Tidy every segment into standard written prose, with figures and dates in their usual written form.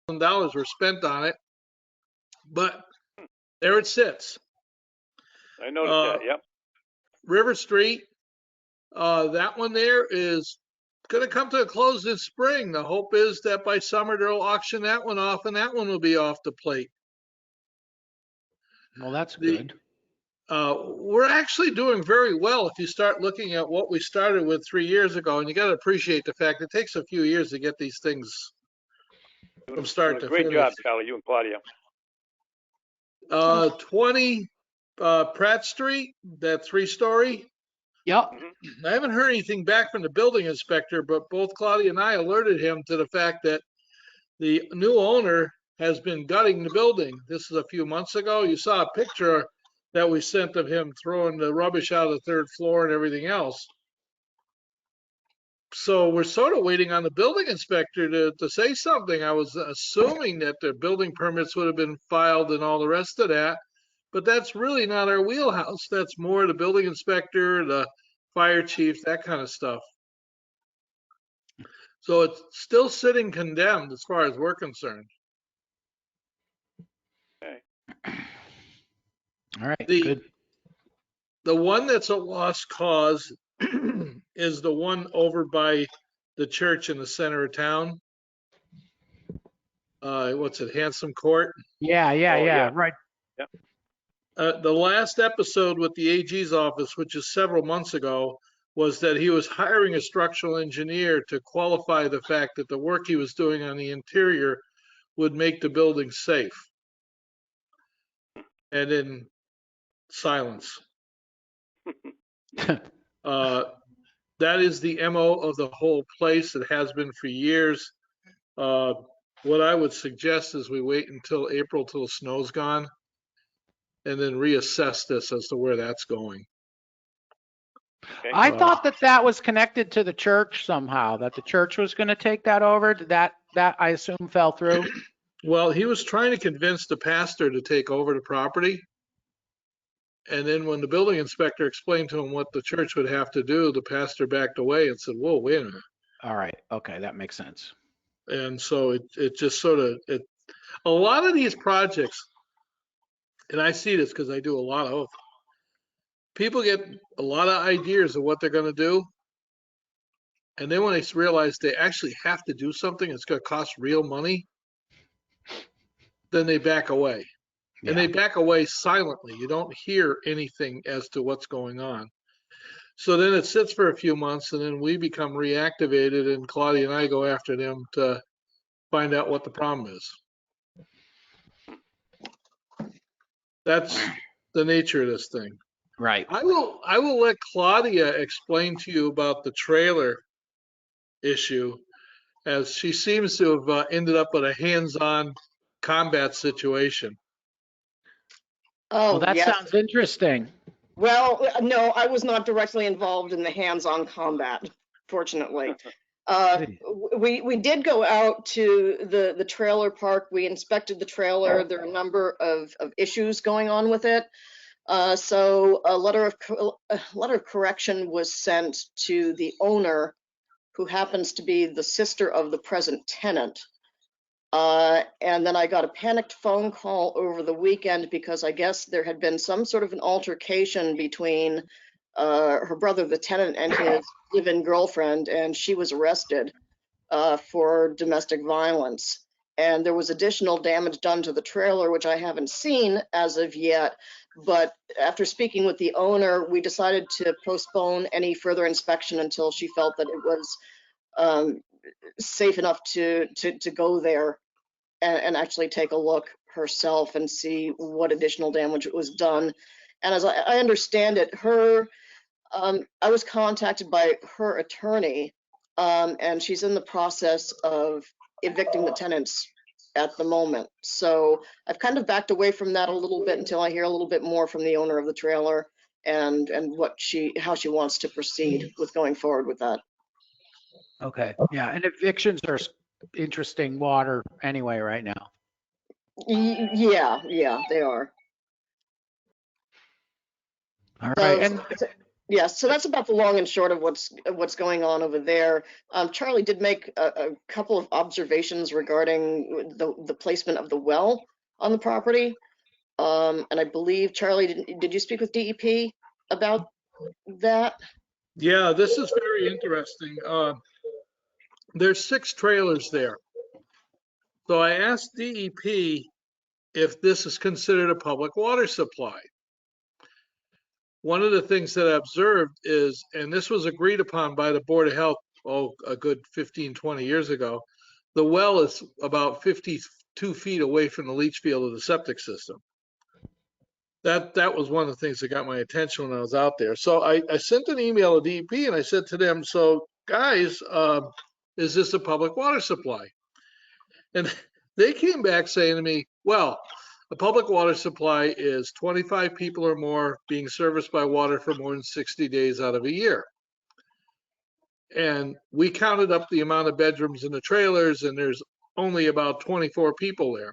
were spent on it, but there it sits. I noticed that, yep. River Street, that one there is going to come to a close this spring. The hope is that by summer they'll auction that one off, and that one will be off the plate. Well, that's good. We're actually doing very well if you start looking at what we started with 3 years ago, and you got to appreciate the fact it takes a few years to get these things from start to finish. Great job, Charlie, you and Claudia. 20 Pratt Street, that 3-story. Yep. I haven't heard anything back from the building inspector, but both Claudia and I alerted him to the fact that the new owner has been gutting the building. This is a few months ago. You saw a picture that we sent of him throwing the rubbish out of the 3rd floor and everything else. So we're sort of waiting on the building inspector to say something. I was assuming that the building permits would have been filed and all the rest of that, but that's really not our wheelhouse. That's more the building inspector, the fire chief, that kind of stuff. So it's still sitting condemned as far as we're concerned. Okay. All right, The, good. the one that's a lost cause is the one over by the church in the center of town. What's it, Handsome Court? Yeah, yeah. right. The last episode with the AG's office, which is several months ago, was that he was hiring a structural engineer to qualify the fact that the work he was doing on the interior would make the building safe. And then silence. That is the MO of the whole place. It has been for years. What I would suggest is we wait until April till the snow's gone and then reassess this as to where that's going. Okay. I thought that was connected to the church somehow, that the church was going to take that over. Did that I assume fell through? Well, he was trying to convince the pastor to take over the property. And then when the building inspector explained to him what the church would have to do, the pastor backed away and said, whoa, wait a minute. All right. Okay. That makes sense. And so it just sort of, a lot of these projects, and I see this because I do a lot of, people get a lot of ideas of what they're going to do. And then when they realize they actually have to do something, it's going to cost real money, then they back away. Yeah. And they back away silently. You don't hear anything as to what's going on. So then it sits for a few months, and then we become reactivated, and Claudia and I go after them to find out what the problem is. That's the nature of this thing. Right. I will let Claudia explain to you about the trailer issue, as she seems to have ended up with a hands-on combat situation. Oh, Well, that yes. sounds interesting. Well, no, I was not directly involved in the hands-on combat, fortunately. We did go out to the trailer park. We inspected the trailer. There are a number of issues going on with it. So a letter of correction was sent to the owner, who happens to be the sister of the present tenant. And then I got a panicked phone call over the weekend because I guess there had been some sort of an altercation between her brother, the tenant, and his live-in girlfriend, and she was arrested for domestic violence. And there was additional damage done to the trailer, which I haven't seen as of yet. But after speaking with the owner, we decided to postpone any further inspection until she felt that it was safe enough to go there and actually take a look herself and see what additional damage was done. And as I understand it, I was contacted by her attorney, and she's in the process of evicting the tenants at the moment. So I've kind of backed away from that a little bit until I hear a little bit more from the owner of the trailer and how she wants to proceed with going forward with that. Okay. Yeah. And evictions are interesting water anyway right now. Yeah, they are. All right. And Yes, so that's about the long and short of what's going on over there. Charlie did make a couple of observations regarding the placement of the well on the property. And I believe, Charlie, did you speak with DEP about that? Yeah, this is very interesting. There's 6 trailers there. So I asked DEP if this is considered a public water supply. One of the things that I observed is, and this was agreed upon by the Board of Health, a good 15, 20 years ago, the well is about 52 feet away from the leach field of the septic system. That was one of the things that got my attention when I was out there. So I sent an email to DEP and I said to them, so guys, is this a public water supply? And they came back saying to me, well, a public water supply is 25 people or more being serviced by water for more than 60 days out of a year. And we counted up the amount of bedrooms in the trailers, and there's only about 24 people there.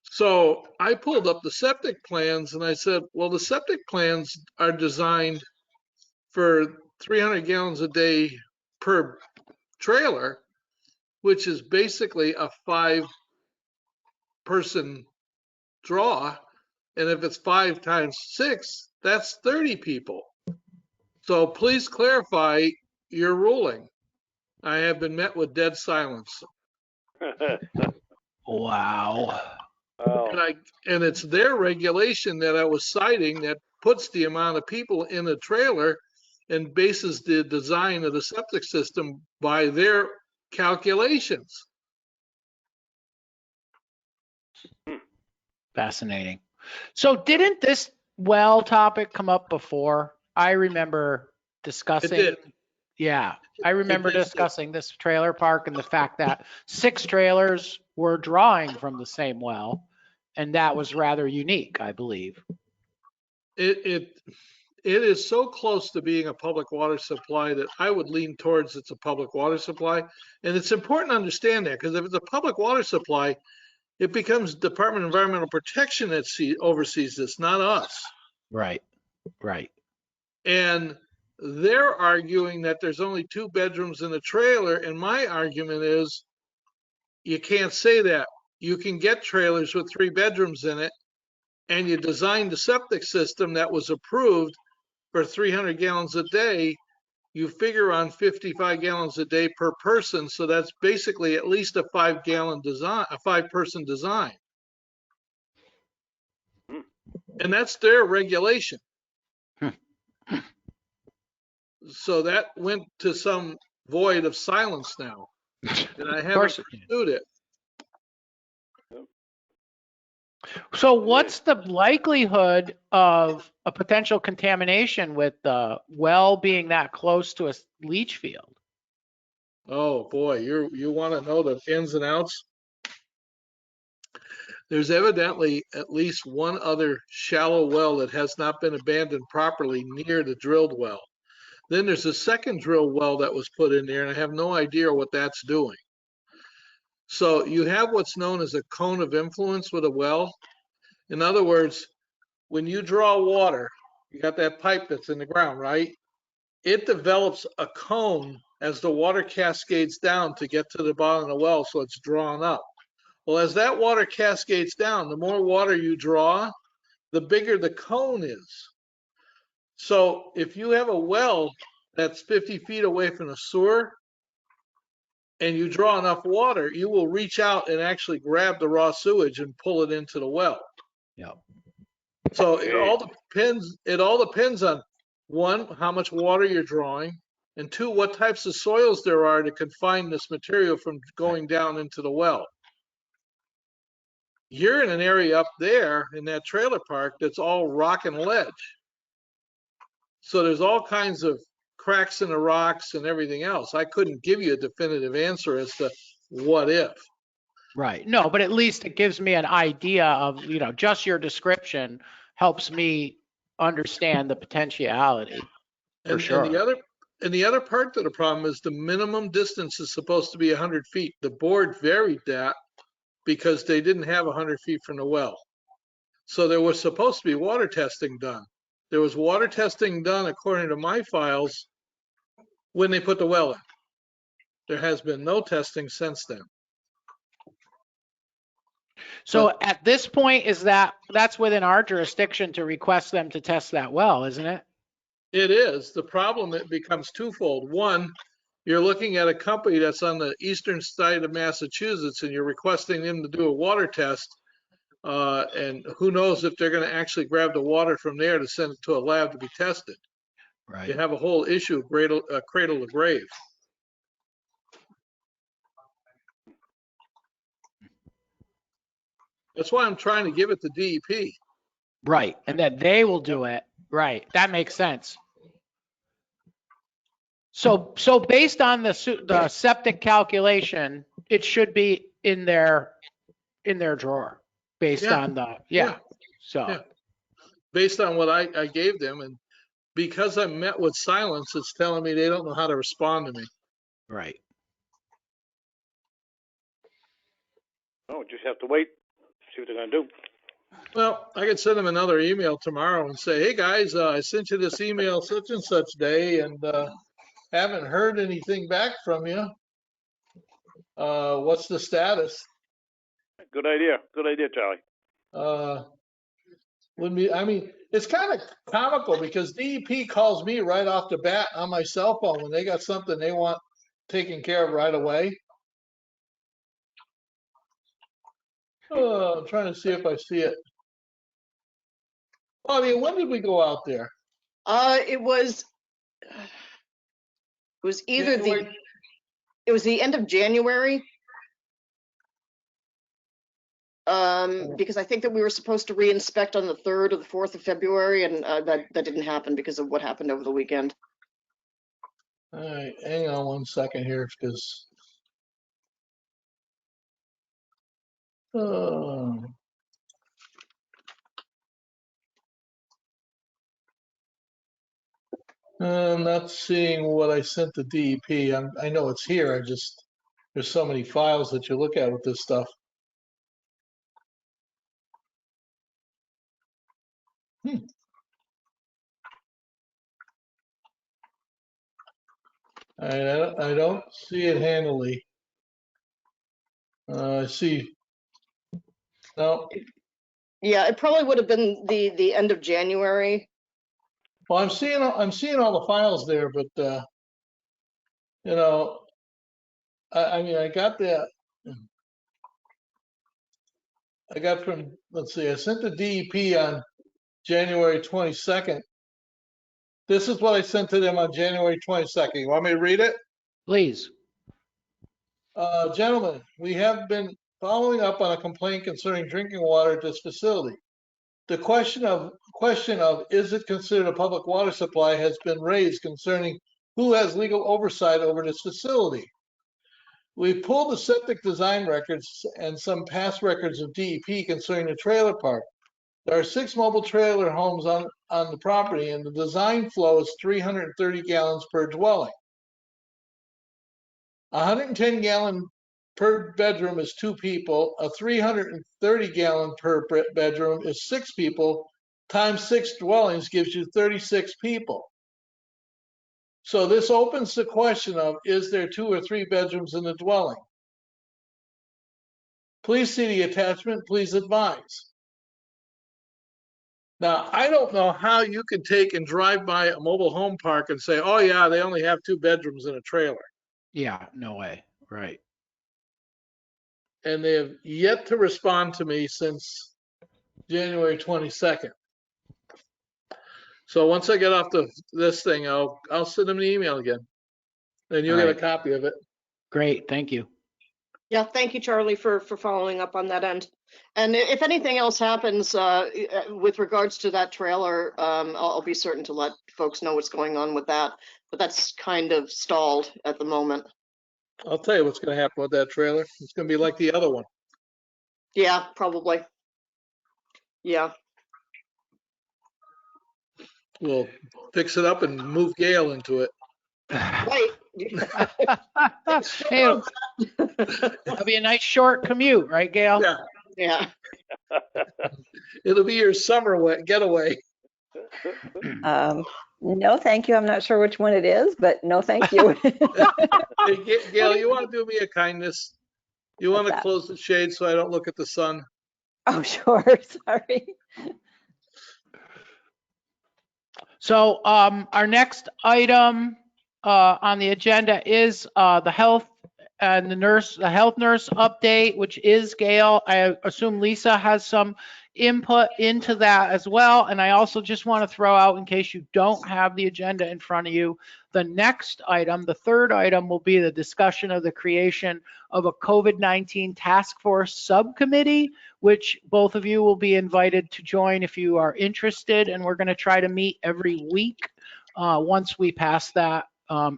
So I pulled up the septic plans and I said, well, the septic plans are designed for 300 gallons a day per trailer, which is basically a 5-person draw. And if it's 5 times 6, that's 30 people. So please clarify your ruling. I have been met with dead silence. Wow. Oh, And it's their regulation that I was citing that puts the amount of people in a trailer and bases the design of the septic system by their calculations. Fascinating. So didn't this well topic come up before? I remember discussing. It did. Yeah, I remember did. discussing this trailer park and the fact that 6 trailers were drawing from the same well, and that was rather unique, I believe. It is so close to being a public water supply that I would lean towards it's a public water supply. And it's important to understand that, because if it's a public water supply, it becomes Department of Environmental Protection that oversees this, not us. Right. And they're arguing that there's only 2 bedrooms in the trailer. And my argument is, you can't say that. You can get trailers with 3 bedrooms in it, and you designed the septic system that was approved for 300 gallons a day. You figure on 55 gallons a day per person. So that's basically at least a 5-gallon design, a 5-person design. And that's their regulation. So that went to some void of silence now, and I haven't pursued it. So what's the likelihood of a potential contamination with the well being that close to a leach field? Oh boy, you want to know the ins and outs? There's evidently at least one other shallow well that has not been abandoned properly near the drilled well. Then there's a second drill well that was put in there, and I have no idea what that's doing. So you have what's known as a cone of influence with a well. In other words, when you draw water, you got that pipe that's in the ground, right? It develops a cone as the water cascades down to get to the bottom of the well, so it's drawn up. Well, as that water cascades down, the more water you draw, the bigger the cone is. So if you have a well that's 50 feet away from the sewer and you draw enough water, you will reach out and actually grab the raw sewage and pull it into the well. Yeah. So it all depends on, 1, how much water you're drawing, and 2, what types of soils there are to confine this material from going down into the well. You're in an area up there in that trailer park that's all rock and ledge. So there's all kinds of cracks in the rocks and everything else. I couldn't give you a definitive answer as to what if. Right. No, but at least it gives me an idea of, just your description helps me understand the potentiality. For sure. And the other part of the problem is the minimum distance is supposed to be 100 feet. The board varied that because they didn't have 100 feet from the well. So there was supposed to be water testing done. There was water testing done, according to my files, when they put the well in. There has been no testing since then. So at this point, that's within our jurisdiction to request them to test that well, isn't it? It is. The problem, it becomes twofold. One, you're looking at a company that's on the eastern side of Massachusetts and you're requesting them to do a water test. And who knows if they're going to actually grab the water from there to send it to a lab to be tested. Right. You have a whole issue of cradle to grave. That's why I'm trying to give it to DEP. Right. And then they will do it. Right. That makes sense. So based on the septic calculation, it should be in their drawer based Yeah. on the, Yeah. So, Yeah. Based on what I gave them, and because I met with silence, it's telling me they don't know how to respond to me. right. Oh, just have to wait, see what they're gonna do. Well, I could send them another email tomorrow and say, hey, guys, I sent you this email such and such day and haven't heard anything back from you. What's the status? Good idea, Charlie. Wouldn't be, I mean, it's kind of comical because DEP calls me right off the bat on my cell phone when they got something they want taken care of right away. I'm trying to see if I see it. Claudia, when did we go out there? It was either January? it was the end of January. Because I think that we were supposed to re-inspect on the 3rd or the 4th of February, and that didn't happen because of what happened over the weekend. All right, hang on one second here, because I'm not seeing what I sent to DEP. I know it's here. There's so many files that you look at with this stuff. I don't see it handily. I see. No. Yeah, it probably would have been the end of January. Well, I'm seeing all the files there, but you know, I mean, I got from, let's see, I sent the DEP on January 22nd. This is what I sent to them on January 22nd. You want me to read it? Please. Gentlemen, we have been following up on a complaint concerning drinking water at this facility. The question of is it considered a public water supply has been raised concerning who has legal oversight over this facility. We've pulled the septic design records and some past records of DEP concerning the trailer park. There are 6 mobile trailer homes on the property, and the design flow is 330 gallons per dwelling. 110 gallon per bedroom is 2 people. A 330 gallon per bedroom is 6 people. Times 6 dwellings gives you 36 people. So this opens the question of, is there 2 or 3 bedrooms in the dwelling? Please see the attachment, please advise. Now, I don't know how you could take and drive by a mobile home park and say, oh yeah, they only have 2 bedrooms in a trailer. Yeah, no way. Right. And they have yet to respond to me since January 22nd. So once I get off this thing, I'll send them an email again, and you'll get a copy of it. Great. Thank you. Yeah, thank you, Charlie, for following up on that end. And if anything else happens with regards to that trailer, I'll be certain to let folks know what's going on with that. But that's kind of stalled at the moment. I'll tell you what's going to happen with that trailer. It's going to be like the other one. Yeah, probably. Yeah. We'll fix it up and move Gail into it. Right. Hey, it'll be a nice short commute, right, Gail? Yeah, Yeah. it'll be your summer getaway. No, thank you. I'm not sure which one it is, but no, thank you. Hey, Gail, you want to do me a kindness? You want What's to that? close the shade so I don't look at the sun? Oh, sure. Sorry. So our next item on the agenda is the health and the health nurse update, which is Gail. I assume Lisa has some input into that as well. And I also just want to throw out, in case you don't have the agenda in front of you, the next item, the third item, will be the discussion of the creation of a COVID-19 task force subcommittee, which both of you will be invited to join if you are interested. And we're going to try to meet every week once we pass that,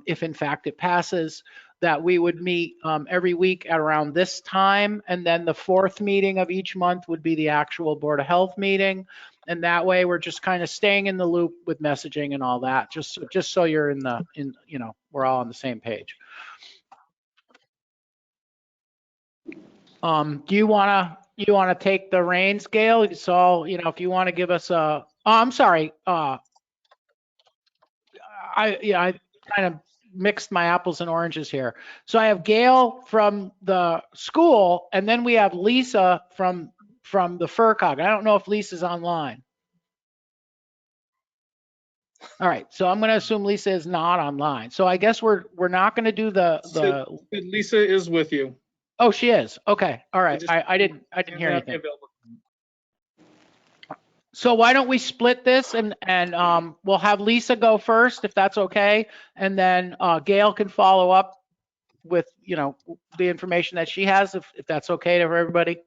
if in fact it passes, that we would meet every week at around this time. And then the fourth meeting of each month would be the actual Board of Health meeting. And that way we're just kind of staying in the loop with messaging and all that, just so you're we're all on the same page. Do you want to take the reins, Gail? So, if you want to give us I'm sorry. I kind of mixed my apples and oranges here. So I have Gail from the school, and then we have Lisa from the FERCOG. I don't know if Lisa's online. All right, so I'm going to assume Lisa is not online. So I guess we're not going to do the. Lisa is with you. Oh, she is. Okay. All right. I didn't hear anything. So why don't we split this and we'll have Lisa go first if that's okay, and then Gail can follow up with the information that she has if that's okay to everybody.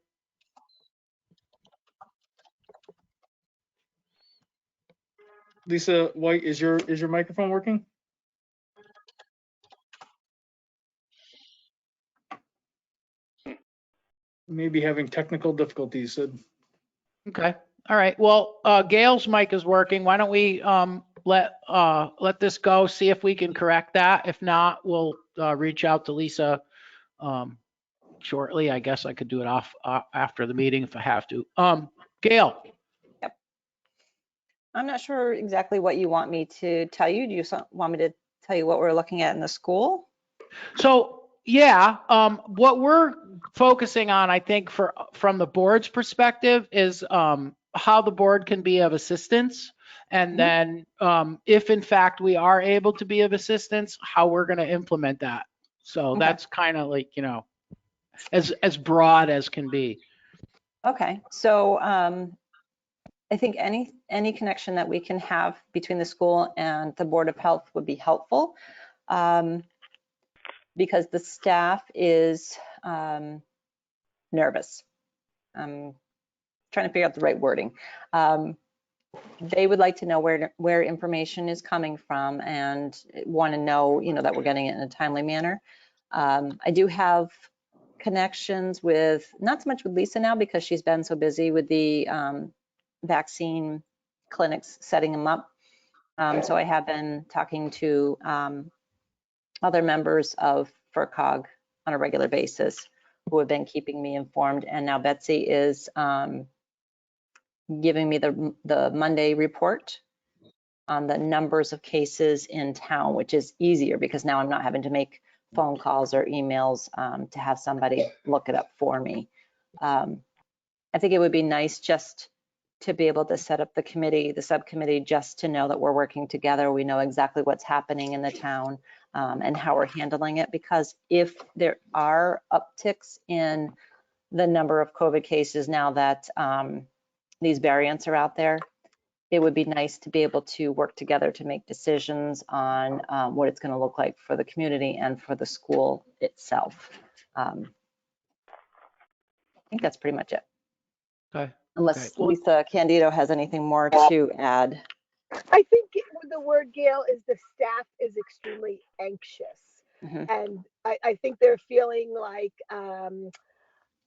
Lisa White, is your microphone working? Maybe having technical difficulties. Okay. All right. Well, Gail's mic is working. Why don't we let this go, see if we can correct that. If not, we'll reach out to Lisa shortly. I guess I could do it off after the meeting if I have to. Gail. Yep. I'm not sure exactly what you want me to tell you. Do you want me to tell you what we're looking at in the school? So yeah, what we're focusing on, I think, from the board's perspective, is how the board can be of assistance, and then if in fact we are able to be of assistance, how we're going to implement that. So that's kind of like as broad as can be. Okay, so I think any connection that we can have between the school and the Board of Health would be helpful, because the staff is nervous. I'm trying to figure out the right wording. They would like to know where information is coming from and want to know, that we're getting it in a timely manner. I do have connections with, not so much with Lisa now because she's been so busy with the vaccine clinics, setting them up. So I have been talking to other members of FERCOG on a regular basis who have been keeping me informed. And now Betsy is giving me the Monday report on the numbers of cases in town, which is easier because now I'm not having to make phone calls or emails to have somebody look it up for me. I think it would be nice just to be able to set up the subcommittee, just to know that we're working together. We know exactly what's happening in the town and how we're handling it, because if there are upticks in the number of COVID cases now that these variants are out there, it would be nice to be able to work together to make decisions on what it's going to look like for the community and for the school itself. I think that's pretty much it. Okay. Unless Well, Lisa Candido has anything more to add. I think the word, Gail, is the staff is extremely anxious. And I think they're feeling like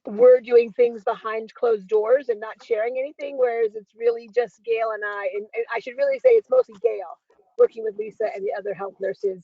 we're doing things behind closed doors and not sharing anything, whereas it's really just Gail and I. And I should really say it's mostly Gail working with Lisa and the other health nurses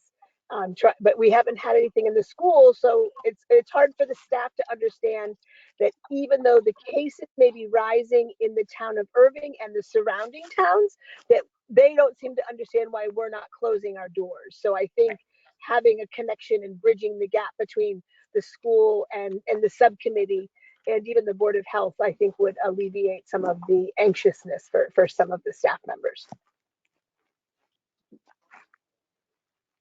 But we haven't had anything in the school, so it's hard for the staff to understand that even though the cases may be rising in the town of Irving and the surrounding towns, that they don't seem to understand why we're not closing our doors. So I think having a connection and bridging the gap between the school and the subcommittee and even the Board of Health, I think would alleviate some of the anxiousness for some of the staff members.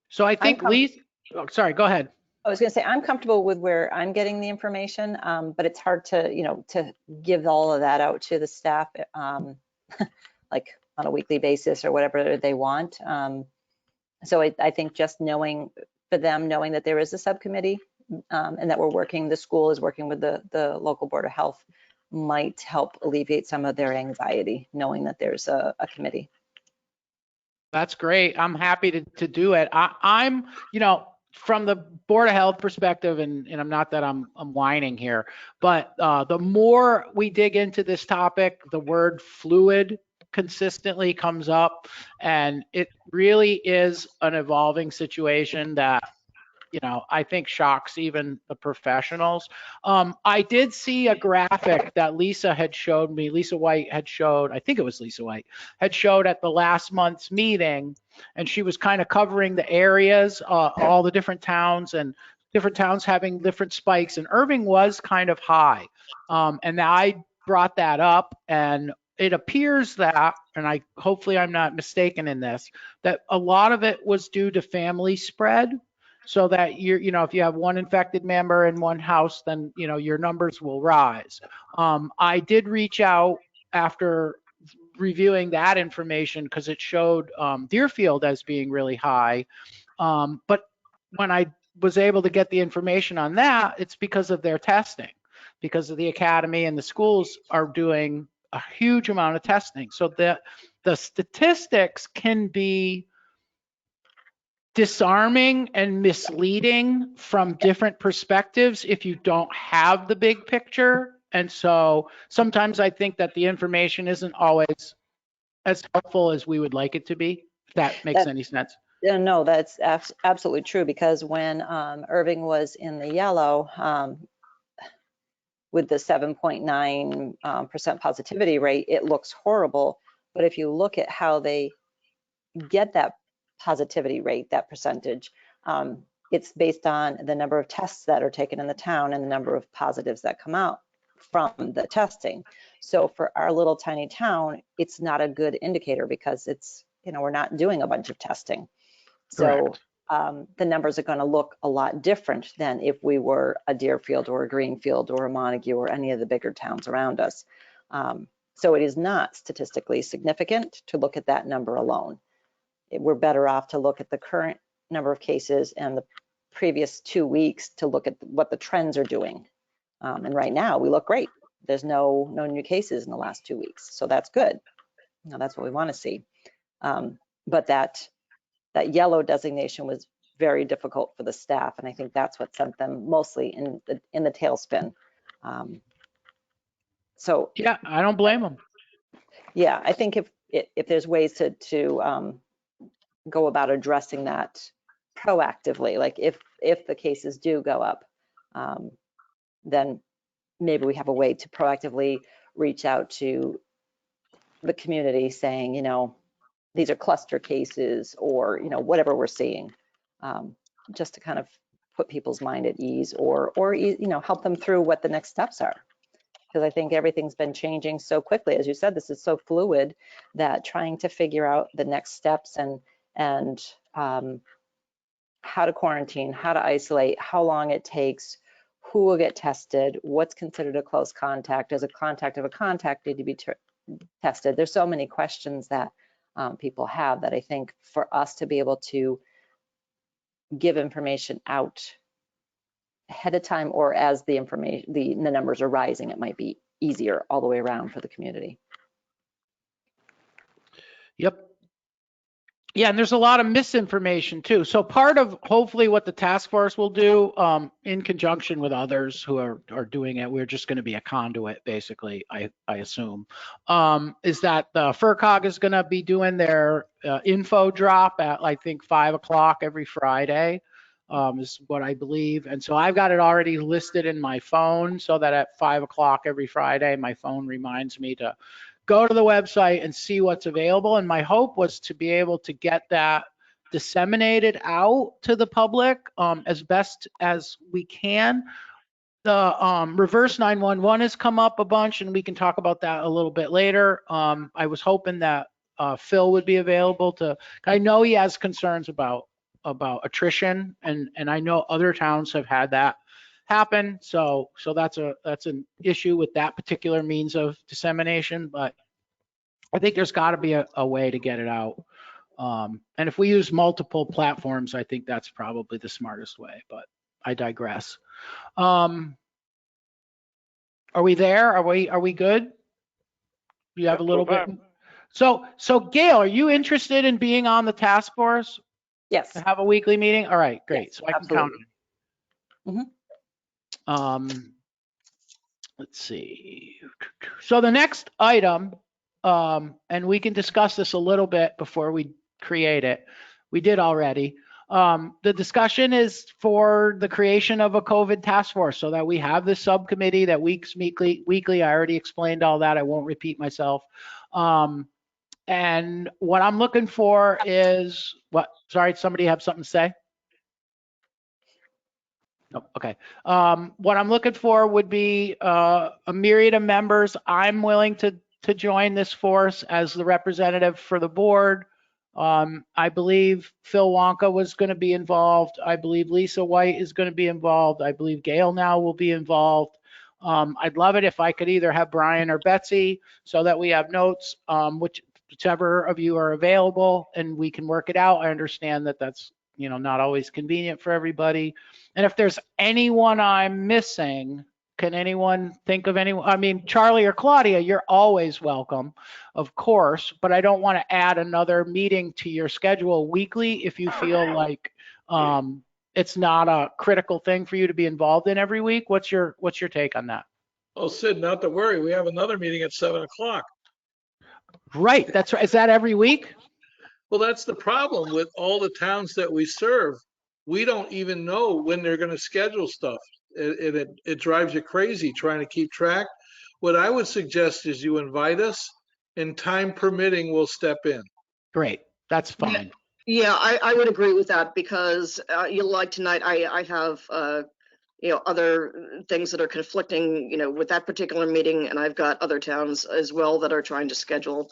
So I think Lisa, oh, sorry, go ahead. I was going to say, I'm comfortable with where I'm getting the information, but it's hard to, to give all of that out to the staff, like on a weekly basis or whatever they want. So I think just knowing that there is a subcommittee and that the school is working with the local Board of Health might help alleviate some of their anxiety, knowing that there's a committee. That's great. I'm happy to do it. I'm, from the Board of Health perspective, and I'm not that I'm whining here, but the more we dig into this topic, the word fluid consistently comes up, and it really is an evolving situation that, I think shocks even the professionals. I did see a graphic that Lisa had showed me, Lisa White had showed, I think it was Lisa White, had showed at the last month's meeting, and she was kind of covering the areas, all the different towns, and different towns having different spikes, and Irving was kind of high. And I brought that up, and it appears that, and hopefully I'm not mistaken in this, that a lot of it was due to family spread. So that if you have one infected member in one house, then, your numbers will rise. I did reach out after reviewing that information because it showed Deerfield as being really high. But when I was able to get the information on that, it's because of their testing, because of the academy and the schools are doing a huge amount of testing. So the statistics can be disarming and misleading from different perspectives if you don't have the big picture. And so sometimes I think that the information isn't always as helpful as we would like it to be, if that makes any sense. No, that's absolutely true, because when Irving was in the yellow with the 7.9% positivity rate, it looks horrible. But if you look at how they get that positivity rate, that percentage, it's based on the number of tests that are taken in the town and the number of positives that come out from the testing. So for our little tiny town, it's not a good indicator because it's, we're not doing a bunch of testing. So the numbers are going to look a lot different than if we were a Deerfield or a Greenfield or a Montague or any of the bigger towns around us. So it is not statistically significant to look at that number alone. We're better off to look at the current number of cases and the previous 2 weeks to look at what the trends are doing. And right now we look great. There's no new cases in the last 2 weeks. So that's good. That's what we want to see. But that yellow designation was very difficult for the staff. And I think that's what sent them mostly in the tailspin. So yeah, I don't blame them. Yeah, I think if there's ways to go about addressing that proactively, like if the cases do go up, then maybe we have a way to proactively reach out to the community saying, these are cluster cases or, whatever we're seeing, just to kind of put people's mind at ease or help them through what the next steps are. Because I think everything's been changing so quickly. As you said, this is so fluid that trying to figure out the next steps and how to quarantine, how to isolate, how long it takes, who will get tested, what's considered a close contact, does a contact of a contact need to be tested? There's so many questions that people have that I think for us to be able to give information out ahead of time or as the information, the numbers are rising, it might be easier all the way around for the community. Yep. Yeah, and there's a lot of misinformation too. So part of hopefully what the task force will do, in conjunction with others who are doing it, we're just going to be a conduit, basically. I assume, is that the FERCog is going to be doing their info drop at I think 5 o'clock every Friday, is what I believe. And so I've got it already listed in my phone, so that at 5 o'clock every Friday, my phone reminds me to go to the website and see what's available. And my hope was to be able to get that disseminated out to the public as best as we can. The reverse 911 has come up a bunch, and we can talk about that a little bit later. I was hoping that Phil would be available to. I know he has concerns about attrition, and I know other towns have had that happen. So that's an issue with that particular means of dissemination, but I think there's got to be a way to get it out. And if we use multiple platforms, I think that's probably the smartest way, but I digress. Are we there? Are we good? You have a little bit. So Gail, are you interested in being on the task force Yes, to have a weekly meeting? All right, great. Yes, So I can count absolutely. on you. Let's see. So the next item, and we can discuss this a little bit before we create it. We did already. The discussion is for the creation of a COVID task force so that we have this subcommittee that weekly. I already explained all that. I won't repeat myself. And what I'm looking for is what? Sorry, somebody have something to say? Oh, okay. What I'm looking for would be a myriad of members. I'm willing to join this force as the representative for the board. I believe Phil Wonka was going to be involved. I believe Lisa White is going to be involved. I believe Gail now will be involved. I'd love it if I could either have Brian or Betsy so that we have notes, whichever of you are available, and we can work it out. I understand that that's not always convenient for everybody. And if there's anyone I'm missing, can anyone think of anyone? I mean, Charlie or Claudia, you're always welcome, of course, but I don't want to add another meeting to your schedule weekly if you feel like it's not a critical thing for you to be involved in every week. What's your take on that? Oh, Sid, not to worry. We have another meeting at 7 o'clock. Right. That's right. Is that every week? Well, that's the problem with all the towns that we serve. We don't even know when they're going to schedule stuff. It drives you crazy trying to keep track. What I would suggest is you invite us, and time permitting, we'll step in. Great. That's fine. Yeah, I would agree with that because like tonight, I have other things that are conflicting, with that particular meeting, and I've got other towns as well that are trying to schedule,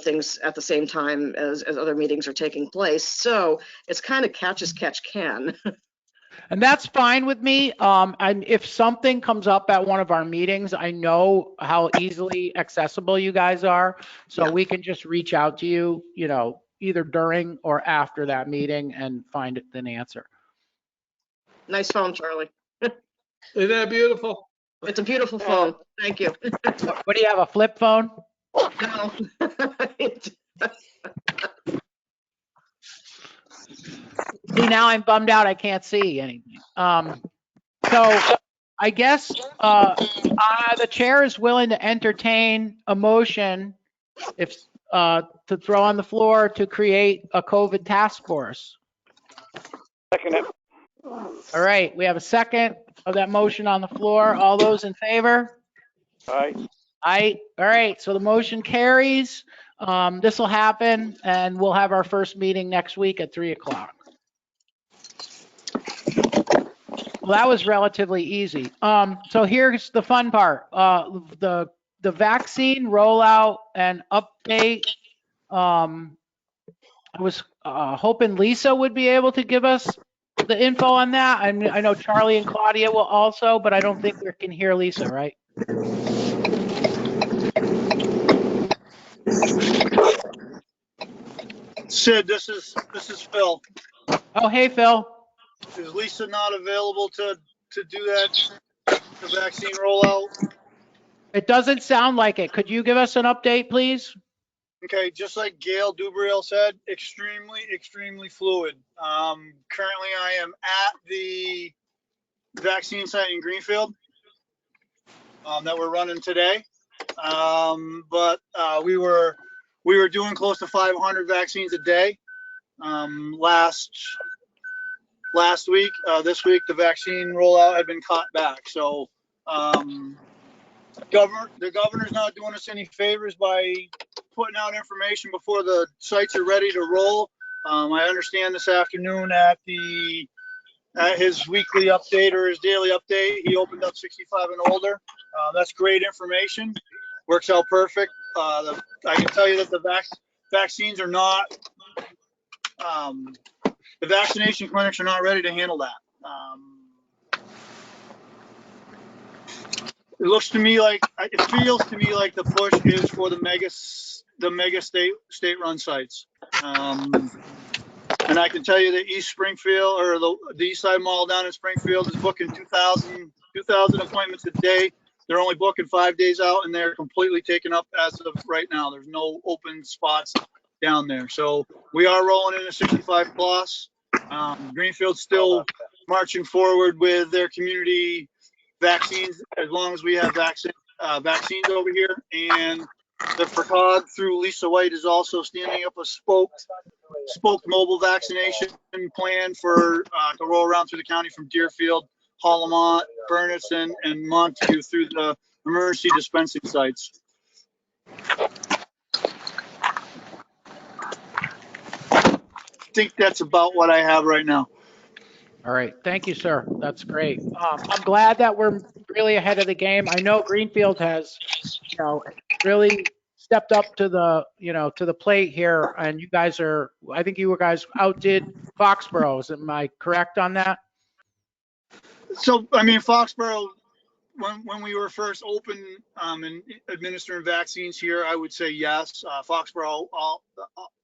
things at the same time as other meetings are taking place. So it's kind of catch as catch can. And that's fine with me. And if something comes up at one of our meetings, I know how easily accessible you guys are. So Yeah. we can just reach out to you, either during or after that meeting and find an answer. Nice phone, Charlie. Isn't that beautiful? It's a beautiful phone. Thank you. What do you have, a flip phone? No. See, now I'm bummed out. I can't see anything. So I guess the chair is willing to entertain a motion to throw on the floor to create a COVID task force. Second it. All right, we have a second of that motion on the floor. All those in favor? Aye. Aye. All right, so the motion carries. This will happen, and we'll have our first meeting next week at 3 o'clock. Well, that was relatively easy. So here's the fun part. The vaccine rollout and update. I was hoping Lisa would be able to give us the info on that. I know Charlie and Claudia will also, but I don't think we can hear Lisa, right? Sid, this is Phil. Oh, hey, Phil. Is Lisa not available to do that, the vaccine rollout? It doesn't sound like it. Could you give us an update, please? Okay, just like Gail Dubriel said, extremely fluid. Currently I am at the vaccine site in Greenfield that we're running today. But we were doing close to 500 vaccines a day last week. This week the vaccine rollout had been caught back. So the governor's not doing us any favors by putting out information before the sites are ready to roll. I understand this afternoon at his weekly update or his daily update, he opened up 65 and older. That's great information. Works out perfect. I can tell you that the vaccines are not, the vaccination clinics are not ready to handle that. It feels to me like the push is for the mega state-run sites. And I can tell you that East Springfield, or the East Side Mall down in Springfield, is booking 2,000 appointments a day. They're only booking 5 days out, and they're completely taken up as of right now. There's no open spots down there. So we are rolling into 65 plus. Greenfield's still marching forward with their community vaccines as long as we have vaccines over here. And the FERCOG through Lisa White is also standing up a spoked mobile vaccination plan for to roll around through the county from Deerfield, Hollamont, Furnace, and Montague through the emergency dispensing sites. I think that's about what I have right now. All right. Thank you, sir. That's great. I'm glad that we're really ahead of the game. I know Greenfield has, really stepped up to the plate here, and you guys I think you guys outdid Foxborough. Am I correct on that? So, I mean, Foxborough, when we were first open and administering vaccines here, I would say yes. Foxborough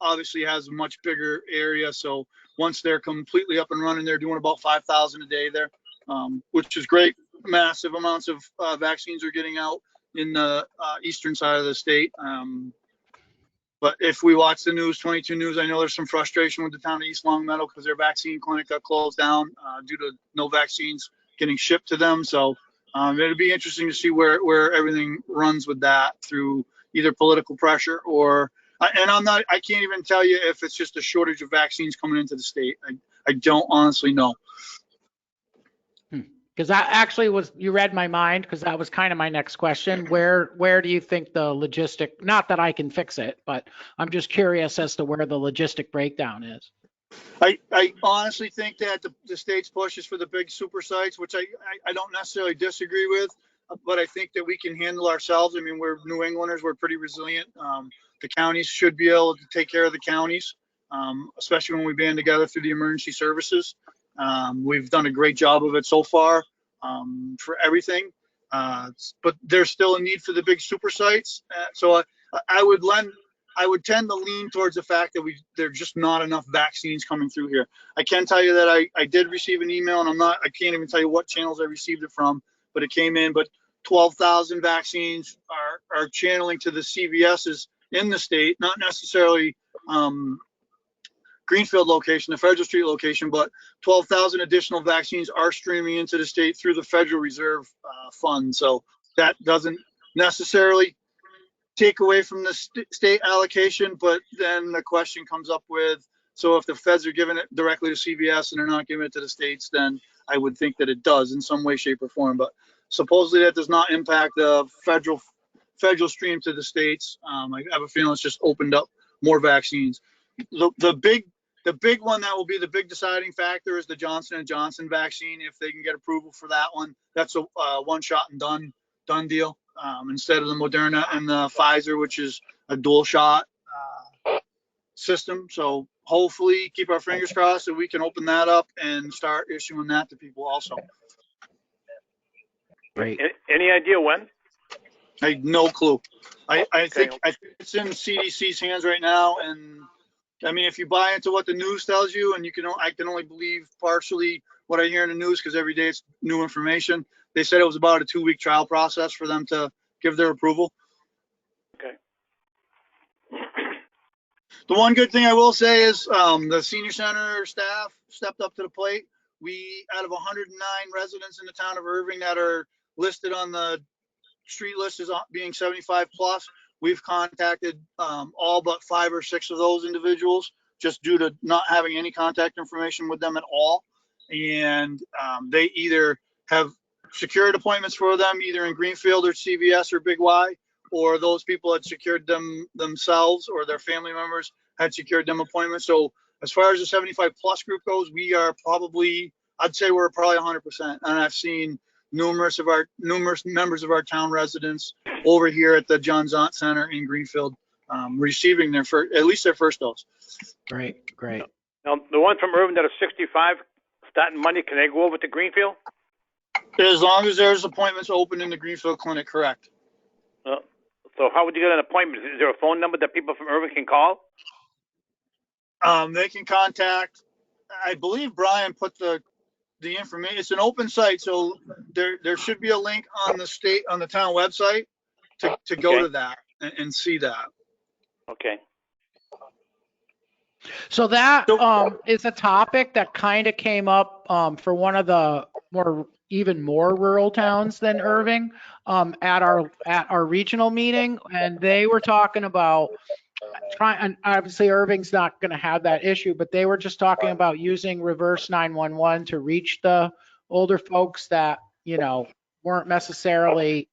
obviously has a much bigger area. So once they're completely up and running, they're doing about 5,000 a day there, which is great. Massive amounts of vaccines are getting out in the eastern side of the state. But if we watch the news, 22 News, I know there's some frustration with the town of East Longmeadow because their vaccine clinic got closed down due to no vaccines getting shipped to them. So it'll be interesting to see where everything runs with that through either political pressure or, and I can't even tell you if it's just a shortage of vaccines coming into the state. I don't honestly know. Because that actually you read my mind, because that was kind of my next question. Where do you think the logistic, not that I can fix it, but I'm just curious as to where the logistic breakdown is. I honestly think that the state's push is for the big super sites, which I don't necessarily disagree with, but I think that we can handle ourselves. I mean, we're New Englanders, we're pretty resilient. The counties should be able to take care of the counties, especially when we band together through the emergency services. We've done a great job of it so far for everything, but there's still a need for the big super sites. So I would tend to lean towards the fact that there's just not enough vaccines coming through here. I can tell you that I did receive an email, and I can't even tell you what channels I received it from, but it came in. But 12,000 vaccines are channeling to the CVS's in the state, not necessarily Greenfield location, the Federal Street location, but 12,000 additional vaccines are streaming into the state through the Federal Reserve Fund. So that doesn't necessarily take away from the state allocation, but then the question comes up with, so if the feds are giving it directly to CVS and they're not giving it to the states, then I would think that it does in some way, shape, or form. But supposedly that does not impact the federal stream to the states. I have a feeling it's just opened up more vaccines. The big one that will be the big deciding factor is the Johnson & Johnson vaccine. If they can get approval for that one, that's a one shot and done deal, instead of the Moderna and the Pfizer, which is a dual shot system. So hopefully keep our fingers crossed that we can open that up and start issuing that to people also. Great. Any idea when? I have no clue. I think it's in CDC's hands right now. And I mean, if you buy into what the news tells you, and I can only believe partially what I hear in the news because every day it's new information. They said it was about a 2-week trial process for them to give their approval. Okay. The one good thing I will say is the senior center staff stepped up to the plate. We, out of 109 residents in the town of Irving that are listed on the street list as being 75 plus, we've contacted all but 5 or 6 of those individuals just due to not having any contact information with them at all. And they either have secured appointments for them either in Greenfield or CVS or Big Y, or those people had secured them themselves, or their family members had secured them appointments. So as far as the 75 plus group goes, we are probably, I'd say we're probably 100%. And I've seen numerous members of our town residents over here at the John Zont Center in Greenfield receiving their first, at least their first dose. Great. Now, the ones from Irving that are 65, starting Monday, can they go over to Greenfield? As long as there's appointments open in the Greenfield clinic, correct. So how would you get an appointment? Is there a phone number that people from Irving can call? They can contact, I believe Brian put the information. It's an open site, so there should be a link on the town website to go to that and see that. Okay. So that is a topic that kind of came up for one of the even more rural towns than Irving at our regional meeting, and they were talking about and obviously Irving's not going to have that issue, but they were just talking about using reverse 911 to reach the older folks that, weren't necessarily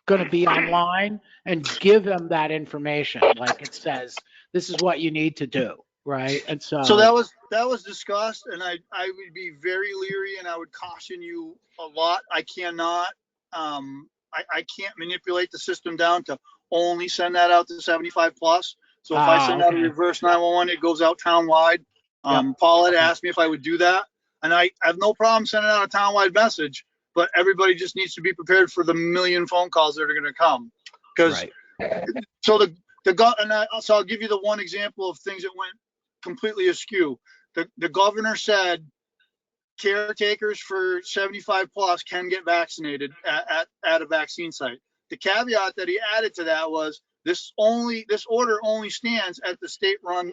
going to be online, and give them that information. Like it says, this is what you need to do. Right. And so that was discussed, and I would be very leery, and I would caution you a lot. I cannot, I can't manipulate the system down to only send that out to 75 plus. So if I send out a reverse 911, it goes out townwide. Paul had asked me if I would do that, and I have no problem sending out a townwide message, but everybody just needs to be prepared for the million phone calls that are going to come. So I'll give you the one example of things that went completely askew. The governor said caretakers for 75 plus can get vaccinated at a vaccine site. The caveat that he added to that was this order only stands at the state-run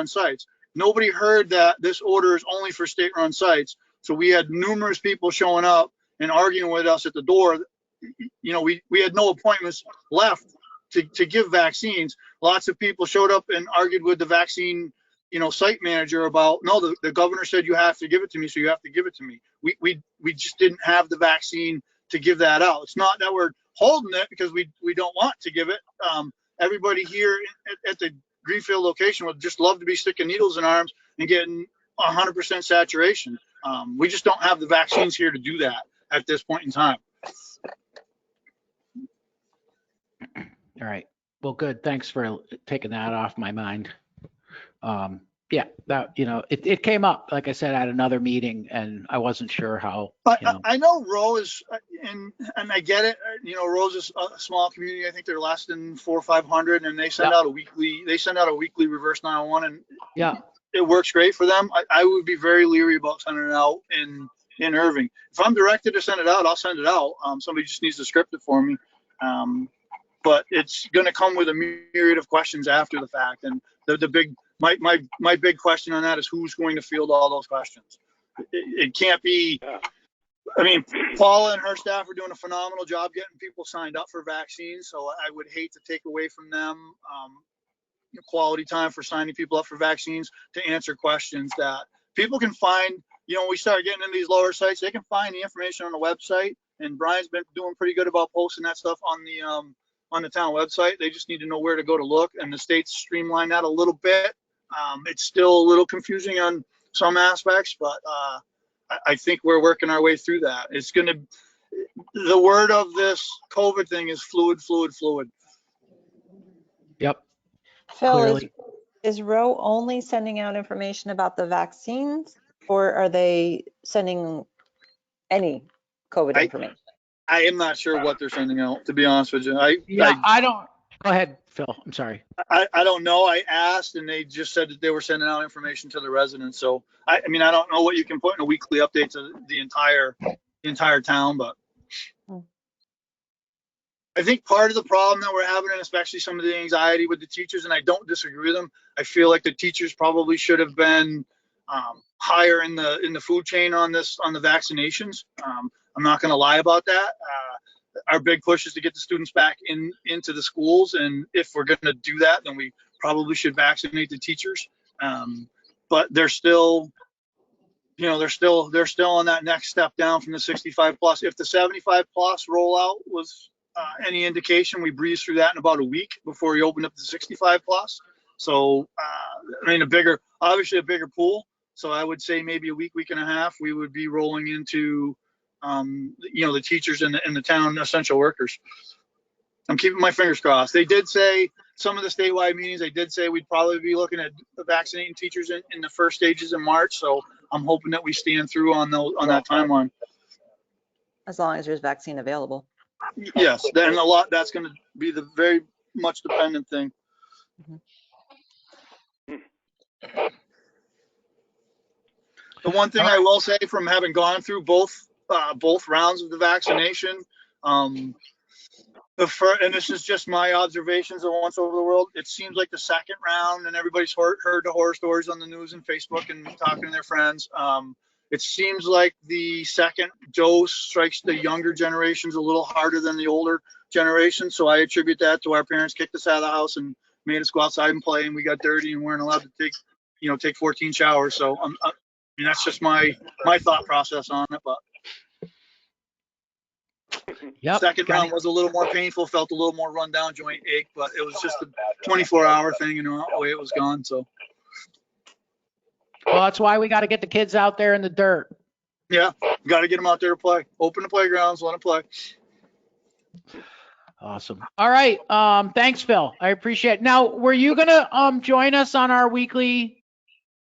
sites. Nobody heard that this order is only for state-run sites. So we had numerous people showing up and arguing with us at the door. We had no appointments left to give vaccines. Lots of people showed up and argued with the vaccine site manager about, no, the governor said you have to give it to me, so you have to give it to me. We just didn't have the vaccine to give that out. It's not that we're holding it because we don't want to give it. Everybody here at the Greenfield location would just love to be sticking needles in arms and getting 100% saturation. We just don't have the vaccines here to do that at this point in time. All right. Well, good. Thanks for taking that off my mind. It came up, like I said, at another meeting, and I wasn't sure how. I know Rose, and I get it. Rose is a small community. I think they're less than 400 or 500, and they send out a weekly. They send out a weekly reverse 911, and it works great for them. I would be very leery about sending it out in Irving. If I'm directed to send it out, I'll send it out. Somebody just needs to script it for me. But it's going to come with a myriad of questions after the fact, and my big question on that is who's going to field all those questions. It can't be. I mean, Paula and her staff are doing a phenomenal job getting people signed up for vaccines, so I would hate to take away from them quality time for signing people up for vaccines to answer questions that people can find. When we start getting into these lower sites, they can find the information on the website, and Brian's been doing pretty good about posting that stuff on the town website. They just need to know where to go to look, and the state's streamlined that a little bit. It's still a little confusing on some aspects, but I think we're working our way through that. The word of this COVID thing is fluid. Yep. Phil, is Roe only sending out information about the vaccines, or are they sending any COVID information? I am not sure what they're sending out, to be honest with you. I don't. Go ahead, Phil. I'm sorry. I don't know. I asked, and they just said that they were sending out information to the residents. So I don't know what you can put in a weekly update to the entire town, but I think part of the problem that we're having, and especially some of the anxiety with the teachers, and I don't disagree with them, I feel like the teachers probably should have been higher in the food chain on the vaccinations. I'm not going to lie about that. Our big push is to get the students back into the schools, and if we're going to do that, then we probably should vaccinate the teachers. But they're still, they're still on that next step down from the 65 plus. If the 75 plus rollout was any indication, we breezed through that in about a week before we opened up the 65 plus. So, I mean, obviously a bigger pool. So I would say maybe a week and a half, we would be rolling into, the teachers and the town essential workers. I'm keeping my fingers crossed. They did say, some of the statewide meetings, they did say we'd probably be looking at vaccinating teachers in the first stages in March. So I'm hoping that we stand through on that timeline. As long as there's vaccine available. Yes, then that's going to be the very much dependent thing. The one thing I will say, from having gone through both rounds of the vaccination, and this is just my observations of once over the world, it seems like the second round, and everybody's heard the horror stories on the news and Facebook and talking to their friends. It seems like the second dose strikes the younger generations a little harder than the older generation. So I attribute that to our parents kicked us out of the house and made us go outside and play, and we got dirty and weren't allowed to take 14 showers. So I mean, that's just my thought process on it. But second round was a little more painful, felt a little more run down, joint ache, but it was just a 24-hour thing, the way it was gone. So. Well, that's why we got to get the kids out there in the dirt. Yeah, got to get them out there to play. Open the playgrounds, let them play. Awesome. All right. Thanks, Phil. I appreciate it. Now, were you going to join us on our weekly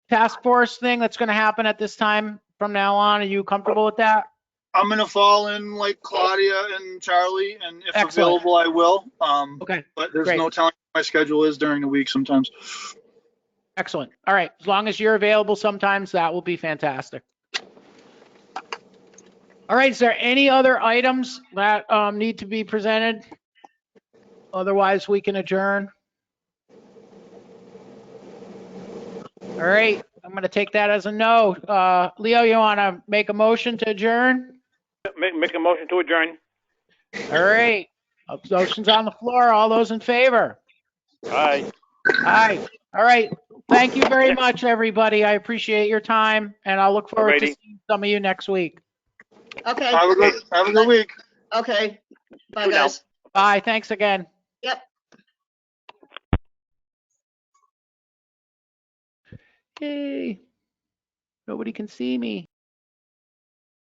task force thing that's going to happen at this time from now on? Are you comfortable with that? I'm going to fall in like Claudia and Charlie, and if Excellent. available, I will. Okay. But there's Great. no telling what my schedule is during the week sometimes. Excellent. All right. As long as you're available sometimes, that will be fantastic. All right. Is there any other items that need to be presented? Otherwise, we can adjourn. All right. I'm going to take that as a no. Leo, you want to make a motion to adjourn? Make a motion to adjourn. All right. Motion's on the floor. All those in favor? Aye. Aye. All right. Thank you very much, everybody. I appreciate your time, and I'll look forward to Alrighty. seeing some of you next week. Okay, Have a good week. okay. Bye, Good now. guys. Bye. Thanks again. Yep. Yay. Nobody can see me.